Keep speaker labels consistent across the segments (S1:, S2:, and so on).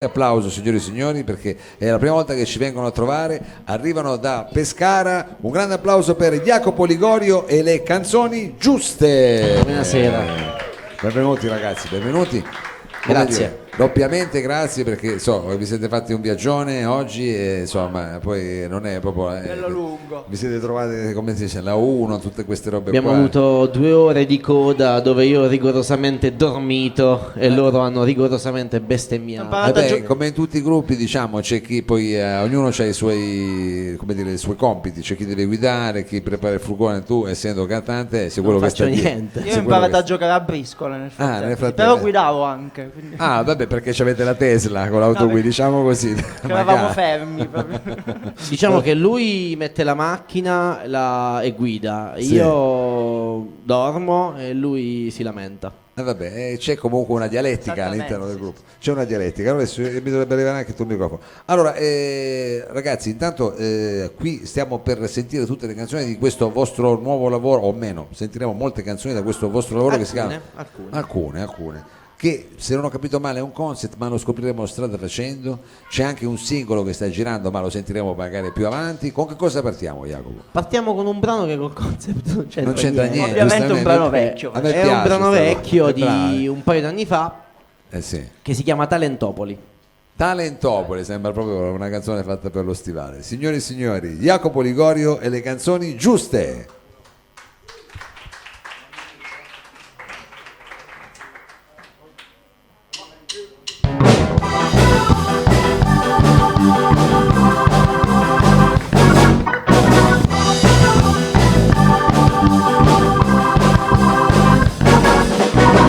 S1: Applauso signori e signori, perché è la prima volta che ci vengono a trovare, arrivano da Pescara. Un grande applauso per Jacopo Ligorio e le canzoni giuste.
S2: Buonasera.
S1: Benvenuti ragazzi, benvenuti.
S2: Grazie.
S1: Doppiamente grazie, perché vi siete fatti un viaggione oggi e insomma poi non è proprio
S3: bello lungo.
S1: Vi siete trovati, come si dice, la 1, tutte queste robe
S2: Abbiamo
S1: qua.
S2: avuto 2 ore di coda dove io ho rigorosamente dormito e loro hanno rigorosamente bestemmiato.
S1: Vabbè, come in tutti i gruppi, diciamo, c'è chi poi ognuno ha i suoi, come dire, i suoi compiti, c'è chi deve guidare, chi prepara il furgone. Tu essendo cantante sei quello
S2: Non
S1: che sta
S2: faccio
S1: dietro.
S2: niente.
S3: Io ho imparato a giocare a briscola nel frattempo,
S1: nel frattempo.
S3: però guidavo anche, quindi
S1: Ah, vabbè, perché avete la Tesla con l'autoguida, diciamo così.
S3: eravamo fermi proprio.
S2: Diciamo che lui mette la macchina e guida,
S1: Sì.
S2: io dormo e lui si lamenta.
S1: Vabbè, c'è comunque una dialettica
S3: Esattamente,
S1: all'interno del
S3: sì,
S1: gruppo. C'è una dialettica. Allora adesso mi dovrebbe arrivare anche il tuo microfono. Allora, ragazzi, intanto qui stiamo per sentire tutte le canzoni di questo vostro nuovo lavoro, o meno, sentiremo molte canzoni da questo vostro lavoro che si chiama Alcune. Che, se non ho capito male, è un concept, ma lo scopriremo strada facendo. C'è anche un singolo che sta girando, ma lo sentiremo magari più avanti. Con che cosa partiamo, Jacopo?
S2: Partiamo con un brano che col concept non c'entra niente.
S3: Ovviamente un brano
S1: giustamente.
S3: vecchio.
S1: A me
S2: È
S1: piace
S2: un brano
S1: sta roba.
S2: vecchio di
S1: Bravi.
S2: un paio d'anni fa
S1: Sì.
S2: che si chiama Talentopoli.
S1: Talentopoli, sembra proprio una canzone fatta per lo stivale. Signori e signori, Jacopo Ligorio e le canzoni giuste.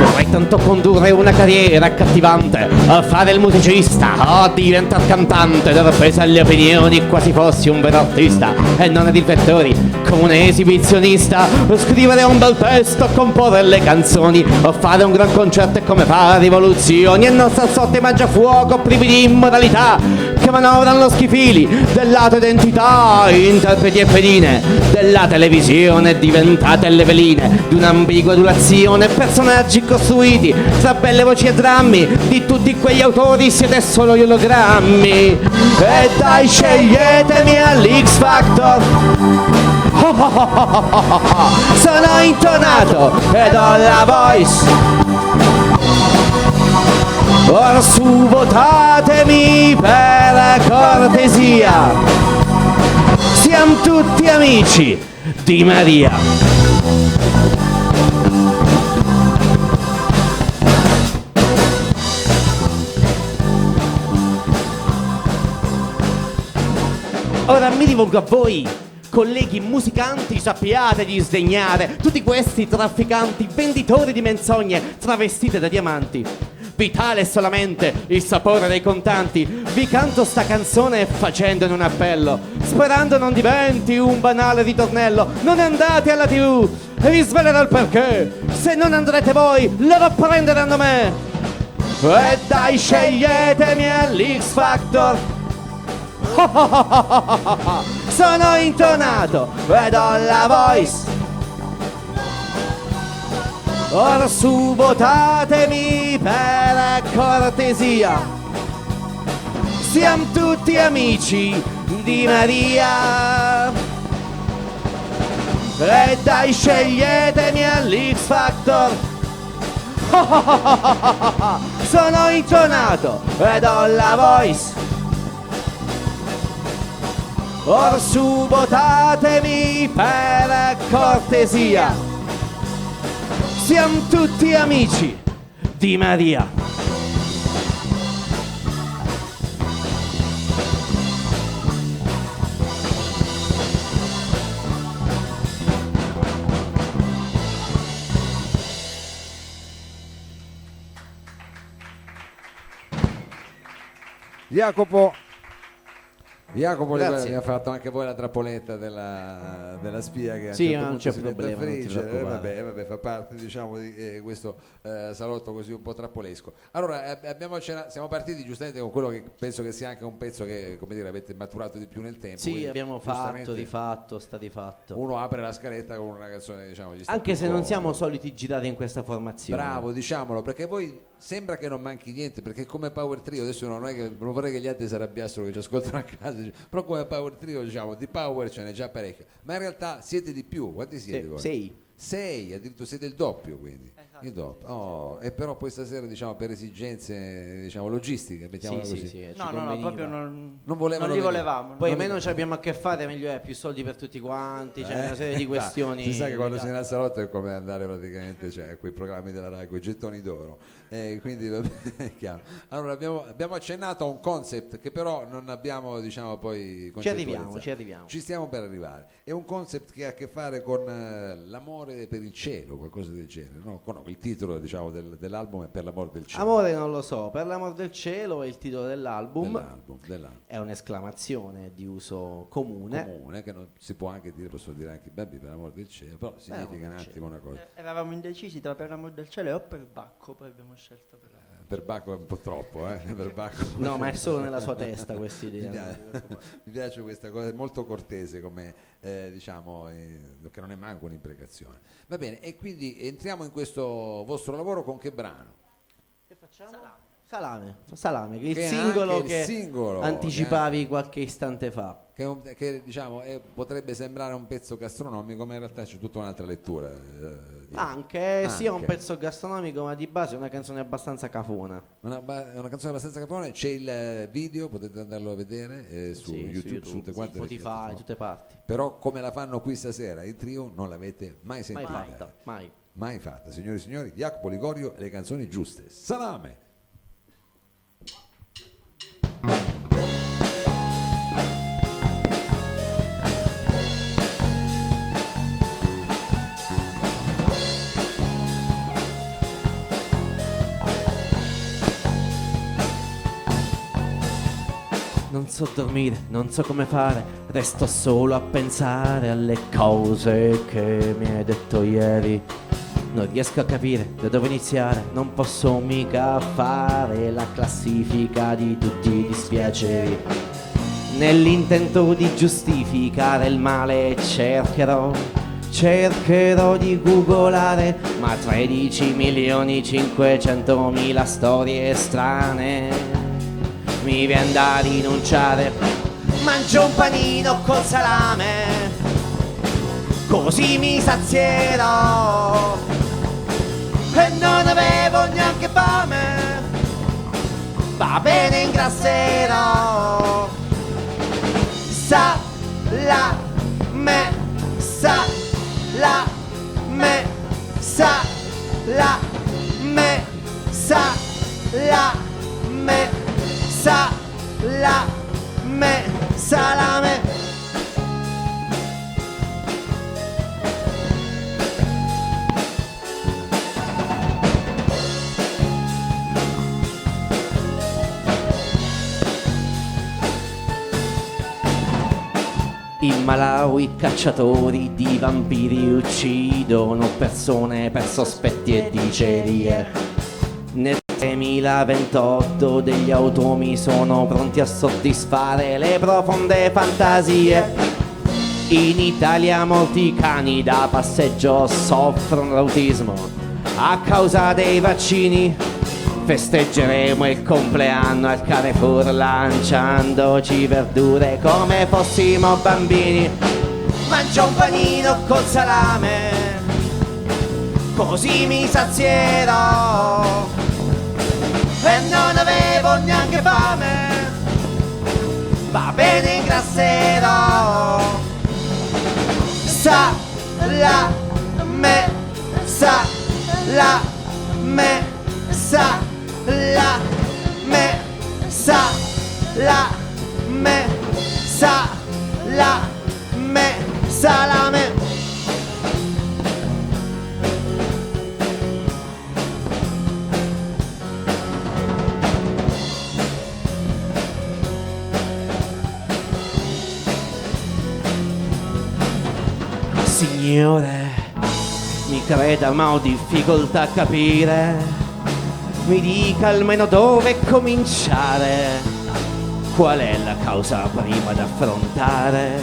S2: Vorrei tanto condurre una carriera accattivante, a fare il musicista, a diventare cantante, dar peso alle opinioni quasi fossi un vero artista e non a riflettori come un esibizionista, scrivere un bel testo, comporre le canzoni, o fare un gran concerto e come fare rivoluzioni, e non star sotto i mangiafuoco privi di immoralità che manovrano lo schifili della tua identità, interpreti e pedine della televisione diventate le veline di un'ambigua adulazione, personaggi costruiti tra belle voci e drammi di tutti quegli autori, siete solo gli ologrammi. E dai, sceglietemi all'X Factor. Sono intonato ed ho la voice. Ora su votatemi per cortesia. Siamo tutti amici di Maria. Ora mi rivolgo a voi, colleghi musicanti, sappiate di sdegnare tutti questi trafficanti, venditori di menzogne travestite da diamanti. Vitale è solamente il sapore dei contanti. Vi canto sta canzone facendone un appello, sperando non diventi un banale ritornello. Non andate alla TV e vi svelerò il perché. Se non andrete voi, loro prenderanno me. E dai, sceglietemi all'X Factor. Sono intonato ed ho la voice. Ora su votatemi per cortesia. Siamo tutti amici di Maria. E dai, sceglietemi all'X Factor. Sono intonato ed ho la voice. Ora su votatemi per cortesia. Siamo tutti amici di Maria.
S1: Jacopo
S2: Grazie.
S1: mi ha fatto anche voi la trappoletta della spia che a un
S2: Sì,
S1: certo
S2: non
S1: punto
S2: c'è
S1: si mette a
S2: problema, non ti
S1: friggere.
S2: preoccupare.
S1: Vabbè, fa parte, diciamo, di questo salotto così un po' trappolesco. Allora, siamo partiti giustamente con quello che penso che sia anche un pezzo che, come dire, avete maturato di più nel tempo.
S2: Sì,
S1: quindi,
S2: abbiamo
S1: giustamente,
S2: fatto, rifatto, sta di fatto.
S1: uno apre la scaletta con una canzone, diciamo, gli sta
S2: Anche
S1: più
S2: se non
S1: comodo.
S2: siamo soliti girare in questa formazione.
S1: Bravo, diciamolo, perché voi sembra che non manchi niente, perché come Power Trio, adesso non è che non vorrei che gli altri si arrabbiassero che ci ascoltano a casa, però come Power Trio diciamo di Power ce n'è già parecchio, ma in realtà siete di più. Quanti siete voi? 6, addirittura siete il doppio, quindi il doppio. Oh, e però poi stasera diciamo per esigenze diciamo logistiche, mettiamola così.
S2: ci
S3: No,
S2: conveniva.
S3: proprio non
S1: volevano
S3: li
S1: venire.
S3: volevamo.
S2: Poi meno ci abbiamo a che fare, meglio è, più soldi per tutti quanti, c'è una serie di questioni.
S1: Si sa che quando si è nel salotto è come andare praticamente a quei programmi della Rai, quei gettoni d'oro. Quindi è chiaro. Allora abbiamo accennato a un concept che però non abbiamo diciamo poi
S2: Ci arriviamo.
S1: Ci stiamo per arrivare. È un concept che ha a che fare con l'amore per il cielo, qualcosa del genere, no? Il titolo diciamo dell'album è Per l'amor del cielo.
S2: Amore non lo so, Per l'amor del cielo è il titolo dell'album.
S1: Dell'album.
S2: È un'esclamazione di uso comune.
S1: Che non si può anche dire, posso dire anche Baby per l'amor del cielo, però significa un attimo una cosa.
S3: Eravamo indecisi tra Per l'amor del cielo o per Bacco, poi abbiamo scelto
S1: Per Bacco è un po' troppo, per Bacco.
S2: No, ma è solo nella sua testa questa idea.
S1: Mi piace questa cosa, è molto cortese come diciamo, che non è manco un'imprecazione. Va bene, e quindi entriamo in questo vostro lavoro con che brano?
S2: Che facciamo? Salame, che è il
S1: Che è
S2: singolo
S1: anche il
S2: che
S1: singolo,
S2: anticipavi qualche istante fa.
S1: Che diciamo potrebbe sembrare un pezzo gastronomico, ma in realtà c'è tutta un'altra lettura.
S2: Anche sia un pezzo gastronomico, ma di base è una canzone abbastanza cafona.
S1: Una canzone abbastanza capone, c'è il video, potete andarlo a vedere su YouTube, su tutte quante le
S2: Spotify,
S1: piattaforme.
S2: tutte parti.
S1: Però come la fanno qui stasera il trio non l'avete mai
S2: Mai
S1: sentita.
S2: fatta, mai.
S1: Mai fatta, signori e signori, Jacopo Ligorio e le canzoni giuste. Salame!
S2: Non so dormire, non so come fare, resto solo a pensare alle cose che mi hai detto ieri. Non riesco a capire da dove iniziare, non posso mica fare la classifica di tutti i dispiaceri. Nell'intento di giustificare il male cercherò di googolare, ma 13.500.000 storie strane mi viene da rinunciare. Mangio un panino col salame, così mi sazierò, e non avevo neanche fame, va bene ingrasserò. Salame, salame, salame, salame, salame, salame. In Malawi cacciatori di vampiri uccidono persone per sospetti e dicerie. Nel 2028 degli automi sono pronti a soddisfare le profonde fantasie. In Italia molti cani da passeggio soffrono l'autismo a causa dei vaccini. Festeggeremo il compleanno al Carrefour lanciandoci verdure come fossimo bambini. Mangio un panino col salame, così mi sazierò, e non avevo neanche fame, va bene ingrasserò. Salame, salame, salame, salame, salame, salame. Signore, mi creda ma ho difficoltà a capire, mi dica almeno dove cominciare, qual è la causa prima da affrontare.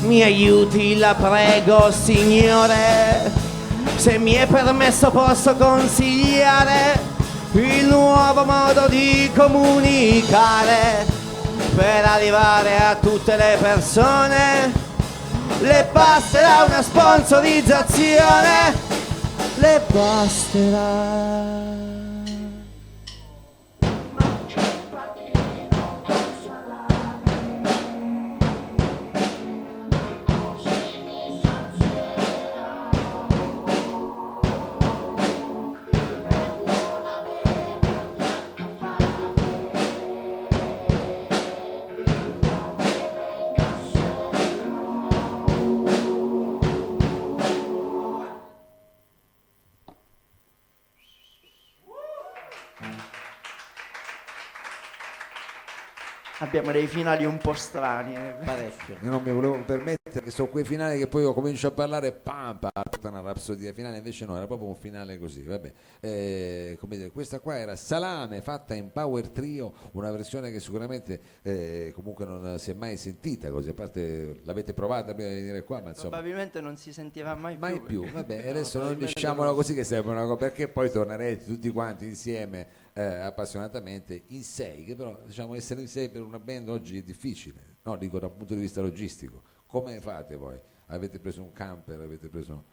S2: Mi aiuti, la prego, signore, se mi è permesso posso consigliare il nuovo modo di comunicare per arrivare a tutte le persone. Le basterà una sponsorizzazione, le basterà.
S3: Abbiamo dei finali un po' strani.
S2: Parecchio.
S1: Io non mi volevo permettere che sono quei finali che poi io comincio a parlare pam pam, tutta una rapsodia finale, invece no, era proprio un finale così, vabbè. Come dire, questa qua era Salame fatta in Power Trio, una versione che sicuramente comunque non si è mai sentita così, a parte l'avete provata prima di venire qua, ma insomma
S3: Probabilmente non si sentirà mai
S1: mai
S3: più.
S1: più, vabbè, adesso non diciamolo così che sembra una cosa, perché poi tornerete tutti quanti insieme appassionatamente in sei, che però diciamo essere in sei per una band oggi è difficile, no, dico dal punto di vista logistico. Come fate voi? Avete preso un camper? Avete preso...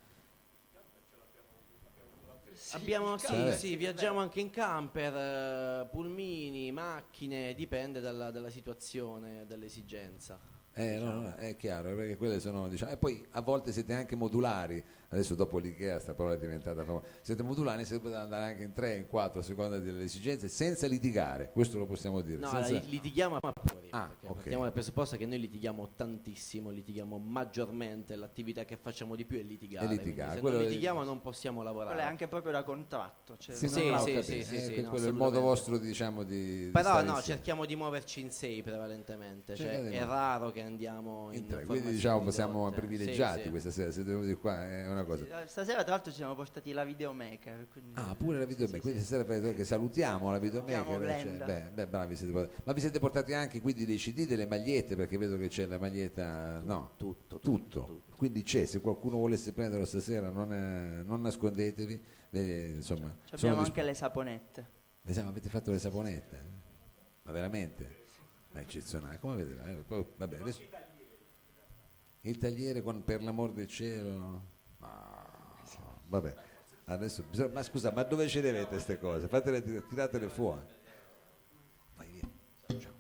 S2: Sì, viaggiamo anche in camper, pulmini, macchine, dipende dalla situazione, dall'esigenza.
S1: No, è chiaro, perché quelle sono, diciamo, e poi a volte siete anche modulari, adesso dopo l'IKEA sta parola è diventata famosa, siete modulari, si potete andare anche in 3, in 4 a seconda delle esigenze, senza litigare, questo lo possiamo dire.
S2: No,
S1: senza...
S2: litighiamo a fuori, perché
S1: ok.
S2: partiamo dal presupposto che noi litighiamo tantissimo, litighiamo maggiormente, l'attività che facciamo di più è litigare.
S1: È litigare,
S2: Se
S1: quello
S2: non
S1: è-
S2: litighiamo non possiamo lavorare.
S3: Quello è anche proprio da contratto. Cioè
S1: Sì,
S2: Sì,
S1: no, ho
S2: sì,
S1: capito,
S2: sì,
S1: quello è il
S2: assolutamente.
S1: modo vostro, diciamo, di
S2: Però
S1: stare
S2: no,
S1: insieme.
S2: cerchiamo di muoverci in sei prevalentemente,
S1: Sì,
S2: cioè
S1: vedi,
S2: è
S1: no.
S2: raro che andiamo in
S1: In tre,
S2: formazioni
S1: quindi diciamo siamo
S2: ridotte.
S1: privilegiati
S2: Sì.
S1: questa sera, siete venuti qua, è una cosa.
S3: Stasera tra l'altro ci siamo portati la videomaker. Quindi...
S1: Ah, pure la videomaker, quindi stasera che salutiamo la videomaker.
S3: Salutiamo Glenda.
S1: Beh, bravi siete portati. Ma vi siete portati anche quindi dei CD, delle magliette, perché vedo che c'è la maglietta, no, tutto. Quindi c'è, se qualcuno volesse prenderlo stasera non nascondetevi, insomma.
S3: Abbiamo anche le saponette.
S1: Avete fatto le saponette? Ma veramente? Ma è eccezionale, come vedete? Poi, vabbè, adesso... Il tagliere con per l'amor del cielo? Vabbè, adesso bisogna... Ma scusa, ma dove ce le avete queste cose? Tiratele fuori. Vai via. Ciao.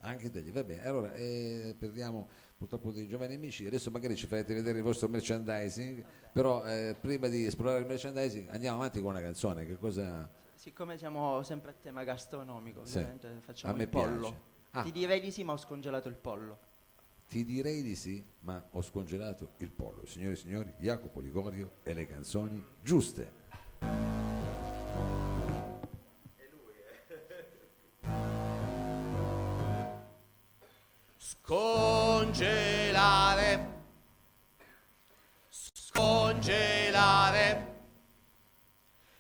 S1: Anche degli, vabbè, allora perdiamo purtroppo dei giovani amici, adesso magari ci farete vedere il vostro merchandising, però prima di esplorare il merchandising andiamo avanti con una canzone, che cosa...
S3: Siccome siamo sempre a tema gastronomico,
S1: Sì.
S3: ovviamente facciamo
S1: A me
S3: il pollo.
S1: piace. Ah.
S3: Ti direi di sì, ma ho scongelato il pollo.
S1: Ti direi di sì, ma ho scongelato il pollo. Signore e signori, Jacopo Ligorio e le canzoni giuste.
S2: Scongelare, scongelare,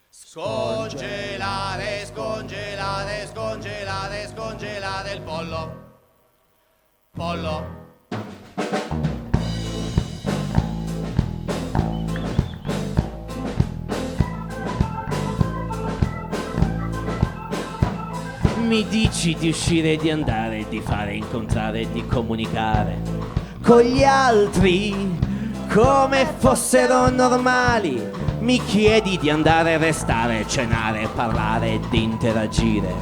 S2: scongelare, scongelare, scongelare, scongelare il pollo, pollo. Mi dici di uscire, di andare, di fare, incontrare, di comunicare con gli altri come fossero normali. Mi chiedi di andare, restare, cenare, parlare, di interagire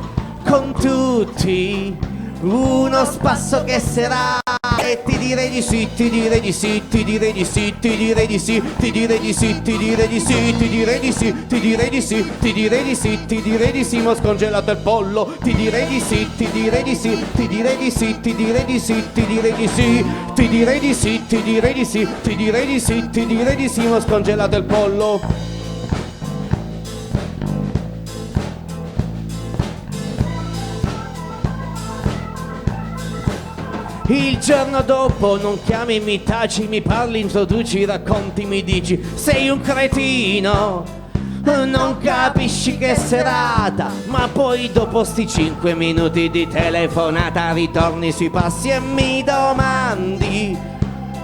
S2: con tutti. Uno spasso che sarà e ti direi di sì, ti direi di sì, ti direi di sì, ti direi di sì, ti direi di sì, ti direi di sì, ti direi di sì, ti direi di sì, ti direi di sì, ti direi di sì, ma ho scongelato il pollo, ti direi di sì, ti direi di sì, ti direi di sì, ti direi di sì, ti direi di sì, ti direi di sì, ti direi di sì, ti direi di sì, ti direi di sì, ma ho scongelato il pollo. Il giorno dopo non chiami, mi taci, mi parli, introduci, racconti, mi dici sei un cretino, non capisci che serata, ma poi dopo sti 5 minuti di telefonata ritorni sui passi e mi domandi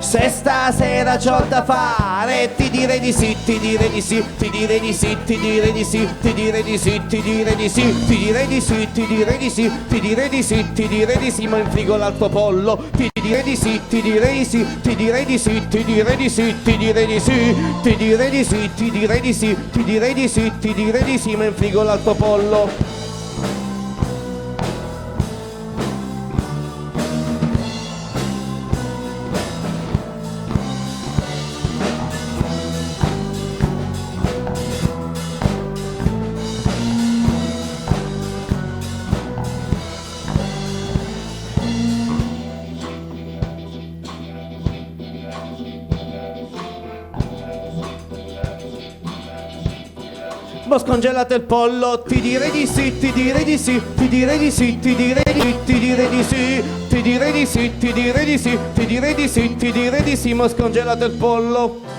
S2: Se stasera c'ho da fare ti direi di sì, ti direi di sì, ti direi di sì, ti direi di sì, ti direi di sì, ti direi di sì, ti direi di sì, ti direi di sì, ti direi di sì, ti direi di sì, ma in frigo l'altro pollo, ti direi di sì, ti direi di sì, ti direi di sì, ti direi di sì, ti direi di sì, ti direi di sì, ti direi di sì, ti direi di sì, ti direi di sì, ma in frigo l'altro pollo. Ho scongelato il pollo, ti direi di sì, ti direi di sì, ti direi di sì, ti direi di sì, ti direi di sì, ti direi di sì, ti direi di sì, ti direi di sì, ti direi di sì, ma ho scongelato il pollo.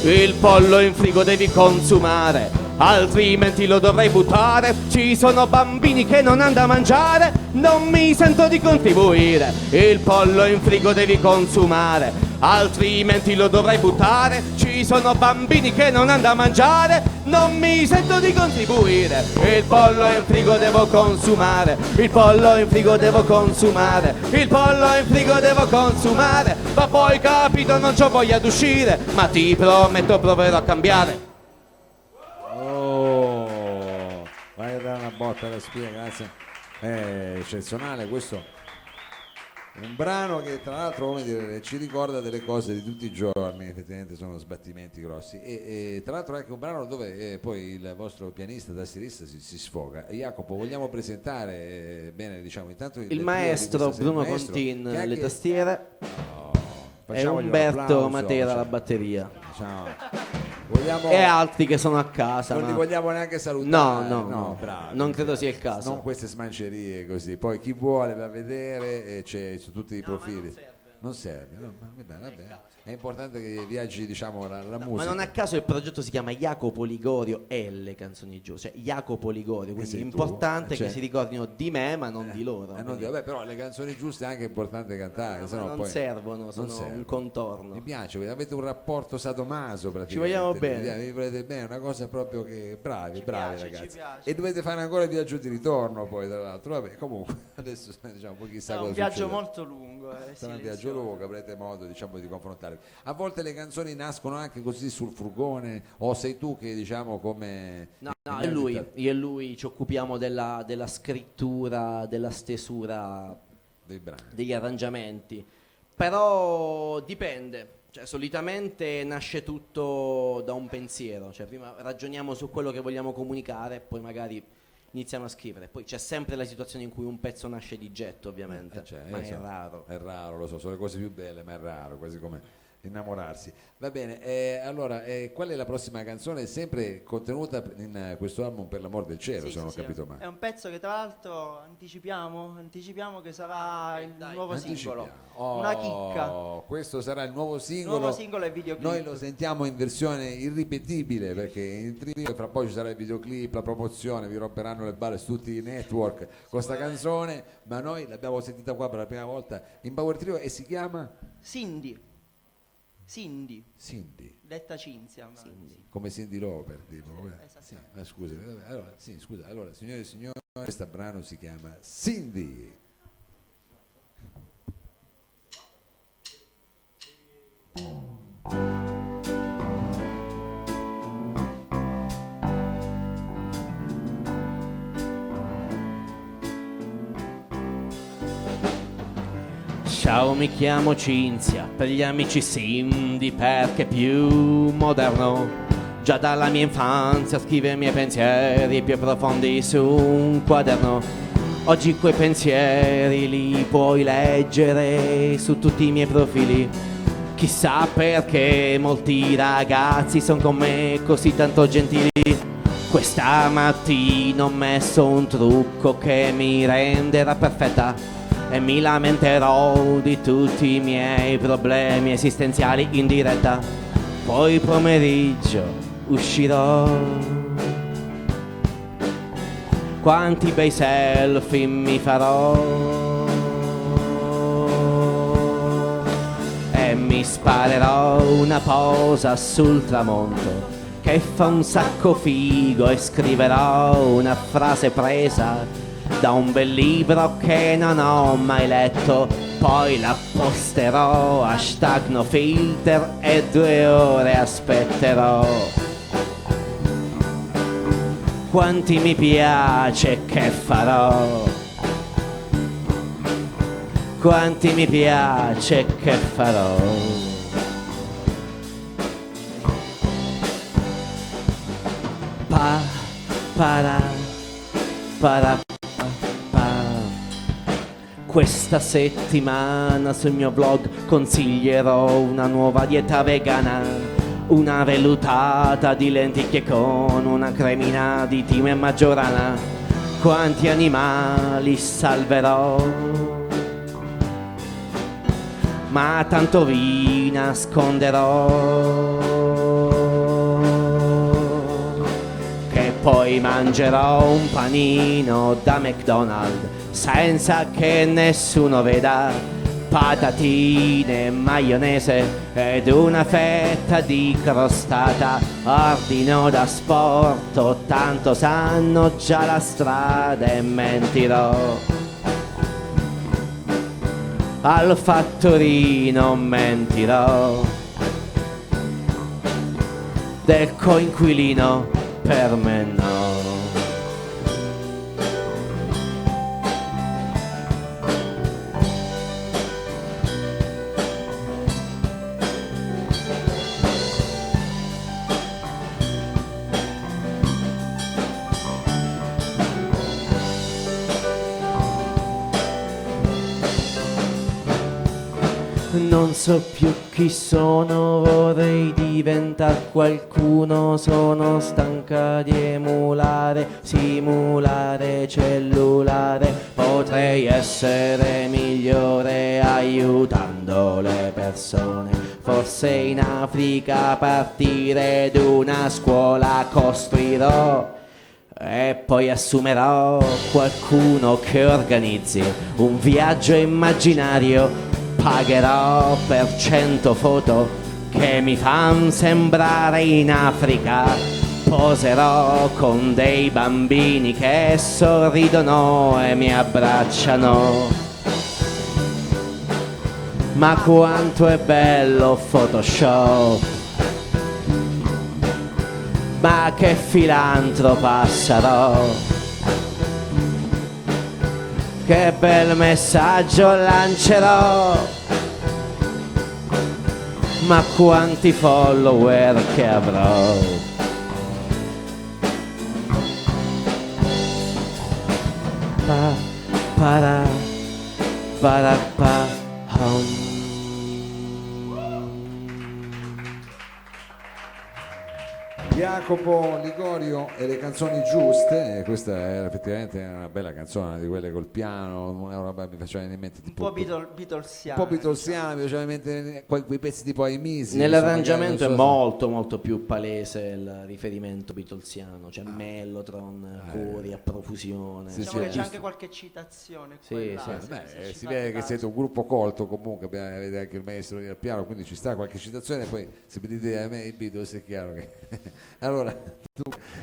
S2: Il pollo in frigo devi consumare, altrimenti lo dovrai buttare. Ci sono bambini che non hanno da mangiare, non mi sento di contribuire. Il pollo in frigo devi consumare, altrimenti lo dovrai buttare. Ci sono bambini che non hanno da mangiare, non mi sento di contribuire. Il pollo in frigo devo consumare, il pollo in frigo devo consumare, il pollo in frigo devo consumare. Ma poi capito non c'ho voglia d'uscire, ma ti prometto proverò a cambiare.
S1: Oh, vai a dare una botta alla spia, grazie. È eccezionale questo. Un brano che tra l'altro, come dire, ci ricorda delle cose di tutti i giorni, effettivamente sono sbattimenti grossi e tra l'altro è anche un brano dove poi il vostro pianista tastierista si sfoga. Jacopo, vogliamo presentare bene, diciamo, intanto
S2: Il maestro Bruno Contin le tastiere e
S1: facciamogli un
S2: Umberto
S1: applauso,
S2: Matera la batteria.
S1: Vogliamo,
S2: e altri che sono a casa.
S1: non li vogliamo neanche salutare.
S2: No,
S1: bravi,
S2: non credo sia il caso.
S1: Non queste smancerie così. Poi chi vuole va a vedere e c'è su tutti i profili. Non serve, no, vabbè. È importante che viaggi, diciamo, la musica.
S2: Ma non a caso il progetto si chiama Jacopo Ligorio e le canzoni giù, cioè Jacopo Ligorio, quindi è importante che si ricordino di me ma non di loro.
S1: Vabbè, però le canzoni giuste è anche importante cantare,
S2: no,
S1: sennò
S2: non
S1: poi
S2: servono, sono un contorno.
S1: Mi piace, avete un rapporto sadomaso praticamente.
S2: Ci vogliamo bene.
S1: Vi volete bene, è una cosa proprio che bravi
S3: piace,
S1: ragazzi. E dovete fare ancora il viaggio di ritorno poi tra l'altro. Vabbè, comunque adesso diciamo poi chissà cosa
S3: un
S1: succede.
S3: viaggio molto lungo,
S1: sarà un viaggio lungo, avrete modo, diciamo, di confrontarvi. A volte le canzoni nascono anche così sul furgone, o sei tu che, diciamo, come
S2: No, io e lui ci occupiamo della scrittura, della stesura
S1: dei brani,
S2: degli arrangiamenti, però dipende, cioè solitamente nasce tutto da un pensiero, cioè prima ragioniamo su quello che vogliamo comunicare, poi magari iniziamo a scrivere, poi c'è sempre la situazione in cui un pezzo nasce di getto, ovviamente, ma è raro.
S1: È raro, lo so, sono le cose più belle, ma è raro, quasi come innamorarsi. Va bene, allora qual è la prossima canzone? Sempre contenuta in questo album, Per l'amor del cielo, se non ho capito male.
S3: È un pezzo che tra l'altro anticipiamo che sarà il nuovo singolo. Una chicca.
S1: Questo sarà il nuovo singolo.
S3: Il nuovo singolo e videoclip.
S1: Noi lo sentiamo in versione irripetibile perché in trio, fra poi ci sarà il videoclip, la promozione, vi romperanno le balle su tutti i network con questa canzone, ma noi l'abbiamo sentita qua per la prima volta in Power Trio e si chiama
S3: Cindy, detta Cinzia,
S1: come Cindy Lauper, tipo.
S3: Sì,
S1: scusa, allora signore e signori, questo brano si chiama Cindy.
S2: Ciao, mi chiamo Cinzia, per gli amici Cindy perché più moderno. Già dalla mia infanzia scrive i miei pensieri più profondi su un quaderno. Oggi quei pensieri li puoi leggere su tutti i miei profili. Chissà perché molti ragazzi sono con me così tanto gentili. Questa mattina ho messo un trucco che mi renderà perfetta e mi lamenterò di tutti i miei problemi esistenziali in diretta. Poi pomeriggio uscirò. Quanti bei selfie mi farò e mi sparerò una posa sul tramonto che fa un sacco figo e scriverò una frase presa da un bel libro che non ho mai letto. Poi la posterò, hashtag no filter, e 2 ore aspetterò. Quanti mi piace che farò, quanti mi piace che farò. Pa, para, para, pa. Questa settimana sul mio blog consiglierò una nuova dieta vegana, una vellutata di lenticchie con una cremina di timo e maggiorana. Quanti animali salverò, ma tanto vi nasconderò che poi mangerò un panino da McDonald's senza che nessuno veda, patatine, maionese ed una fetta di crostata. Ordino da sporto, tanto sanno già la strada e mentirò. Al fattorino mentirò, del coinquilino per me no. Non so più chi sono, vorrei diventare qualcuno. Sono stanca di emulare, simulare cellulare. Potrei essere migliore aiutando le persone. Forse in Africa a partire d'una scuola costruirò e poi assumerò qualcuno che organizzi un viaggio immaginario. Pagherò per 100 foto che mi fan sembrare in Africa. Poserò con dei bambini che sorridono e mi abbracciano. Ma quanto è bello Photoshop, ma che filantropa sarò. Che bel messaggio lancerò, ma quanti follower che avrò. Pa, para, para, pa, hum.
S1: Jacopo Ligorio e le canzoni giuste, questa era effettivamente una bella canzone di quelle col piano, una roba mi faceva venire in mente
S3: Un
S1: tipo
S3: po' Beatlesiana.
S1: un po' Beatlesiana, mi faceva in mente quei pezzi tipo ai Misi.
S2: Nell'arrangiamento è
S1: non so
S2: molto più palese il riferimento beatlesiano, c'è Mellotron, cori a profusione.
S1: Sì,
S3: Diciamo che c'è
S1: giusto.
S3: anche qualche citazione
S2: Sì,
S3: qua e là,
S2: sì.
S3: se
S1: Beh,
S3: ci
S1: si
S3: fate
S1: vede che
S3: caso.
S1: siete un gruppo colto comunque, avete anche il maestro lì al piano, quindi ci sta qualche citazione, poi se mi dite a me i Beatles è chiaro che... allora,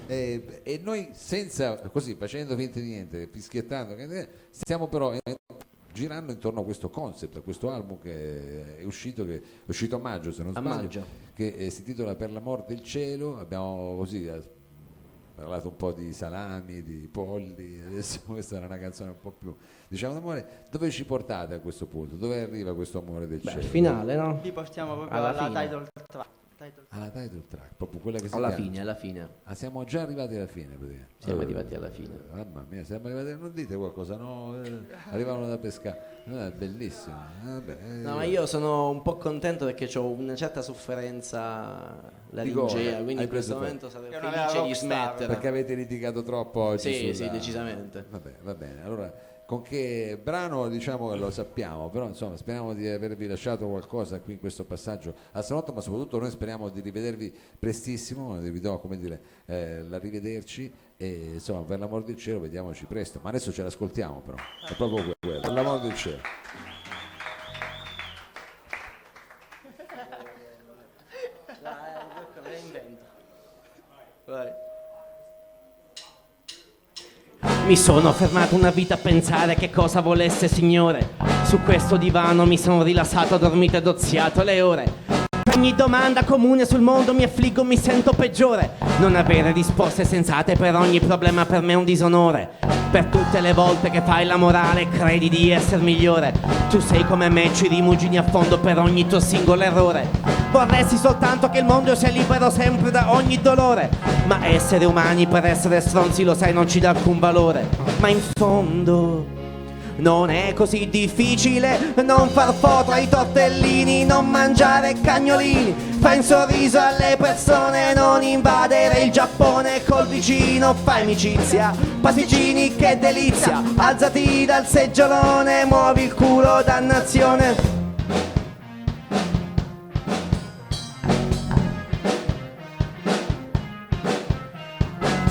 S1: e noi senza, così, facendo finta di niente, fischiettando, stiamo però girando intorno a questo concept, a questo album che è uscito a maggio, se non
S2: A
S1: sbaglio,
S2: maggio.
S1: che si intitola Per l'amor del cielo. Abbiamo così parlato un po' di salami, di polli, adesso questa era una canzone un po' più, diciamo, d'amore. Dove ci portate a questo punto? Dove arriva questo amore del
S2: Beh,
S1: cielo?
S2: il finale, no?
S3: Vi portiamo proprio
S2: Alla
S3: alla
S2: fine.
S3: title track.
S1: Alla title track, proprio quella che si
S2: Alla
S1: piange.
S2: fine, alla fine.
S1: Ah, siamo già arrivati alla fine, praticamente.
S2: Siamo arrivati alla fine.
S1: Mamma mia, siamo arrivati, non dite qualcosa, no? Arrivavano da pescare. È bellissimo. Vabbè,
S2: No, ma io sono un po' contento perché ho una certa sofferenza laringea, quindi
S1: Hai
S2: in questo
S1: preso
S2: momento sarei
S3: Che non
S2: felice
S3: era
S2: di
S3: rockstar.
S2: smettere.
S1: perché avete litigato troppo oggi
S2: Sì,
S1: sulla-
S2: sì, decisamente.
S1: Va bene, allora con che brano diciamo che lo sappiamo, però insomma speriamo di avervi lasciato qualcosa qui in questo passaggio a salotto, ma soprattutto noi speriamo di rivedervi prestissimo, vi do come dire l'arrivederci e insomma per l'amor del cielo vediamoci presto, ma adesso ce l'ascoltiamo però, è proprio quello, per l'amor del cielo.
S2: Mi sono fermato una vita a pensare che cosa volesse Signore. Su questo divano mi sono rilassato, dormito ed oziato le ore. Per ogni domanda comune sul mondo mi affliggo, mi sento peggiore. Non avere risposte sensate per ogni problema per me è un disonore. Per tutte le volte che fai la morale credi di essere migliore. Tu sei come me, ci rimugini a fondo per ogni tuo singolo errore. Vorresti soltanto che il mondo sia libero sempre da ogni dolore. Ma essere umani per essere stronzi lo sai non ci dà alcun valore. Ma in fondo non è così difficile non far foto ai tortellini, non mangiare cagnolini. Fai un sorriso alle persone, non invadere il Giappone col vicino. Fai amicizia, pasticcini che delizia. Alzati dal seggiolone, muovi il culo dannazione.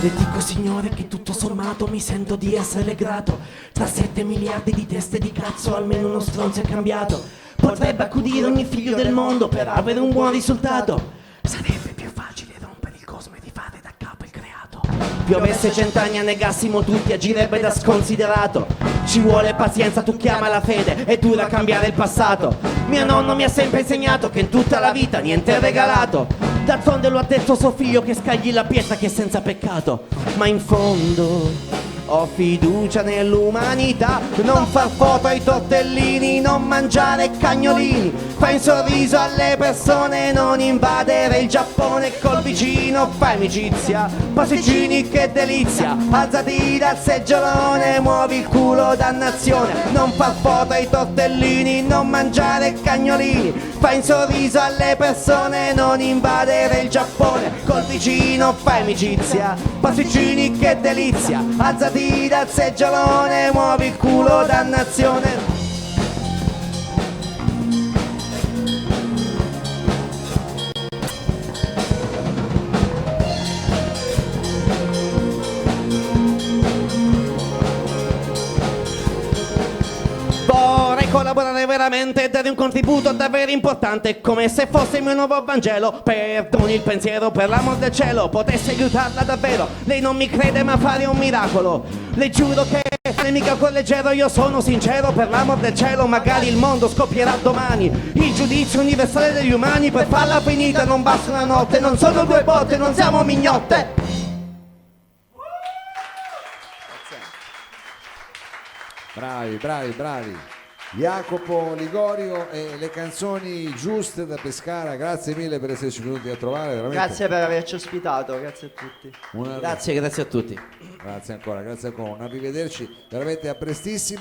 S2: Le dico Signore che tutto sommato mi sento di esserle grato. Tra 7 miliardi di teste di cazzo almeno uno stronzo è cambiato. Potrebbe accudire ogni figlio del mondo per avere un buon risultato. Sarebbe più facile rompere il cosmo e rifare da capo il creato. Piovesse 100 anni annegassimo tutti, agirebbe da sconsiderato. Ci vuole pazienza, tu chiama la fede, è dura cambiare il passato. Mio nonno mi ha sempre insegnato che in tutta la vita niente è regalato. D'altronde lo ha detto suo figlio che scagli la pietra che è senza peccato. Ma in fondo ho fiducia nell'umanità. Non far foto ai tortellini, non mangiare cagnolini. Fai un sorriso alle persone, non invadere il Giappone col vicino. Fai amicizia, pasticcini che delizia. Alzati dal seggiolone, muovi il culo dannazione. Non far foto ai tortellini, non mangiare cagnolini. Fai un sorriso alle persone, non invadere il Giappone col vicino. Fai amicizia, pasticcini che delizia. Alzati dal seggiolone, muovi il culo dannazione. Vorrei collaborare veramente e dare un contributo davvero importante, come se fosse il mio nuovo Vangelo. Perdoni il pensiero, per l'amor del cielo, potessi aiutarla davvero. Lei non mi crede ma fare un miracolo. Le giuro che non è mica con leggero, io sono sincero, per l'amor del cielo. Magari il mondo scoppierà domani, il giudizio universale degli umani. Per farla finita non basta una notte, non sono due botte, non siamo mignotte.
S1: Bravi, bravi, bravi. Jacopo Ligorio e le canzoni giuste da Pescara, grazie mille per esserci venuti a trovare. Veramente
S3: Grazie per averci ospitato, grazie a tutti.
S1: una-
S2: Grazie a tutti.
S1: grazie ancora, un arrivederci veramente a prestissimo.